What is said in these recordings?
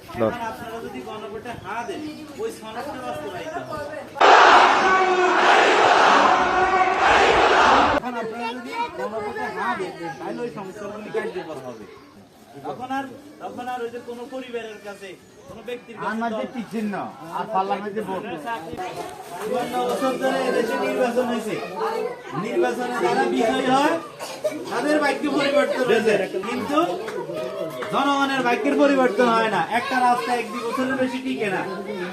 আপনারা যদি গণভোটে হা দেন ওই সনদটা বাস্তবায়িত হবে। এখন আপনারা যদি গণভোটে হা দেন তাহলে ওই সংস্কারগুলি কার্যকর হবে। তখন আর ওই যে কোনো পরিবারের কাছে কোনো ব্যক্তির কাছে আর পার্লামেন্টে ভোট 52 বছর ধরে এদেশে নির্বাচন হয়েছে। নির্বাচনে যারা বিজয়ী হয় তাদের ভাগ্য পরিবর্তন হয়েছে, কিন্তু জনগণের ভাগ্যের পরিবর্তন হয় না। একটা রাস্তা 1-2 বছরের বেশি টিকে না,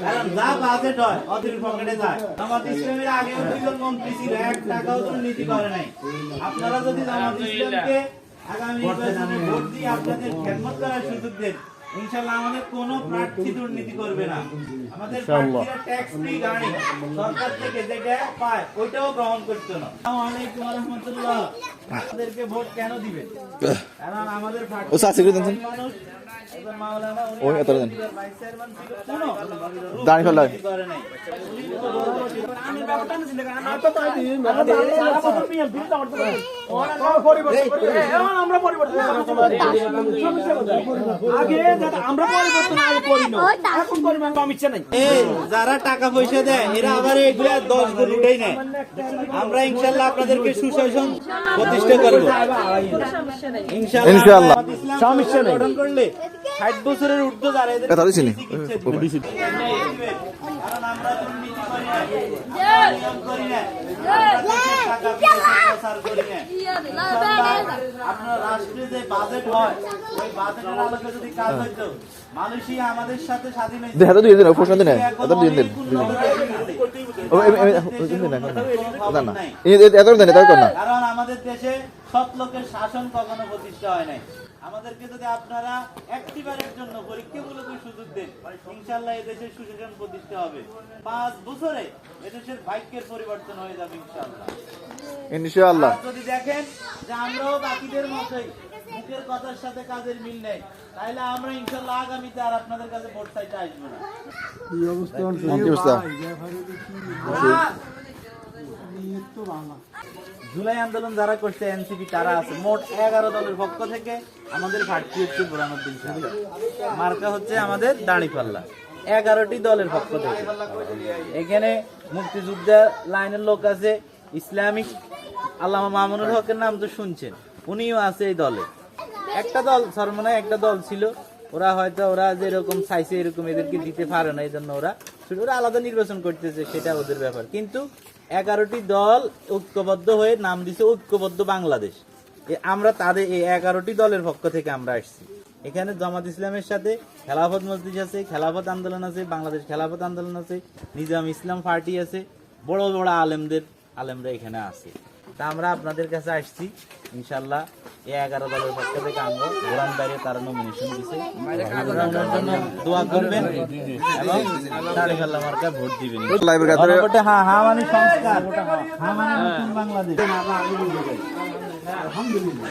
কারণ যা বাজেট হয় অধীর পকেটে যায়। জামাত ইসলামের আগেও 2 জন মন্ত্রী ছিল, 1 টাকাও দুর্নীতি করে নাই। আপনারা যদি জামাত ইসলামকে আগামী নির্বাচনে ভোট দিয়ে আপনাদের খেদমত করার সুযোগ দেন, ইনশাআল্লাহ আমাদের কোনো প্রার্থী দুর্নীতি করবে না। আমাদের প্রার্থীরা ট্যাক্স ফ্রি গাড়ি সরকার থেকে যেটা পায় ওইটাও গ্রহণ করতে না। আসসালামু আলাইকুম ওয়া রাহমাতুল্লাহ। আমাদেরকে ভোট কেন দিবেন? কারণ আমাদের প্রার্থী মানুষ একজন মাওলানা ওই এত দেন ভাইস চেয়ারম্যান ছিল, কোনো দাঁড়ি ফেলা করে নাই। আমি ব্যাপারটা না চিন্তা করি না তো তাই দিন আমরা পরিবর্তন আগে আমরা পরিবর্তন আগে করি না, এখন পরিমাণ কম ইচ্ছা নাই। যারা টাকা পয়সা দেয় এরা আবার এগুলা 10 গুণ উঠেই নেয়। আমরা ইনশাআল্লাহ আপনাদেরকে সুশাসন প্রতিষ্ঠা করব ইনশাআল্লাহ। সমস্যা নেই। গঠন করলে 60 বছরের ঊর্ধ্ব যারা এদের কথা দিছিনি কারণ আমরা দুর্নীতি করি না, নিয়ম করি না, টাকা প্রচার করি না। আপনার রাষ্ট্রে যে বাজেট হয় ওই বাজেটের আলোকে যদি কাজ হইতো, মানুষই আমাদের সাথে স্বাধীন হইতো। দেখা তো দিয়ে দেন প্রশ্ন দেন এত দিয়ে দেন না এত দেন এত কর না। কারণ আমাদের দেশে সৎ লোকের শাসন কখনো প্রতিষ্ঠা হয় নাই। আমাদেরকে যদি আপনারা একটিবারের জন্য পরীক্ষামূলক সুযোগ দেন, ইনশাআল্লাহ এদেশের সুশাসন প্রতিষ্ঠা হবে। 5 বছরে এদেশের ভাগ্যের পরিবর্তন হয়ে যাবে ইনশাআল্লাহ ইনশাআল্লাহ। যদি দেখেন যে আমরাও বাকিদের মতোই মুখের কথার সাথে কাজের মিল নেই, তাহলে আমরা ইনশাআল্লাহ আগামীতে আর আপনাদের কাছে ভোট চাইতে আসবো না। কি অবস্থা? জুলাই আন্দোলন যারা করছে এনসিপি তারা আছে, মোট 11 দলের পক্ষ থেকে আমাদের প্রার্থী হচ্ছে বুরহানুদ্দিন সাহেব, মার্কা হচ্ছে আমাদের দাঁড়িপাল্লা। 11টি দলের পক্ষ থেকে এখানে মুক্তিযোদ্ধা লাইনের লোক আছে, ইসলামিক আল্লামা মামুনুল হকের নাম তো শুনছেন, উনিও আছে এই দলে। একটা দল সরমনায় একটা দল ছিল, ওরা হয়তো ওরা যেরকম চাইছে এরকম এদেরকে দিতে পারে না, এই জন্য ওরা আলাদা নির্বাচন করতেছে, সেটা ওদের ব্যাপার। কিন্তু 11টি দল ঐক্যবদ্ধ হয়ে নাম দিছে ঐক্যবদ্ধ বাংলাদেশ। আমরা তাদের এই 11টি দলের পক্ষ থেকে আমরা আসছি। এখানে জামাত ইসলামের সাথে খেলাফত মজলিস আছে, খেলাফত আন্দোলন আছে, বাংলাদেশ খেলাফত আন্দোলন আছে, নিজাম ইসলাম পার্টি আছে, বড় বড় আলেমরা এখানে আছে। তা আমরা আপনাদের কাছে আসছি, ইনশাআল্লাহ এই 11 দলের পক্ষ থেকে আমরা গোরান বাইরে তারা নমিনেশন দিছে, দোয়া করবেন এবং দাঁড়িপাল্লা মার্কায় ভোট দিবেন। হ্যাঁ মানে সংস্কার, হ্যাঁ মানে নতুন বাংলাদেশ। আলহামদুলিল্লাহ।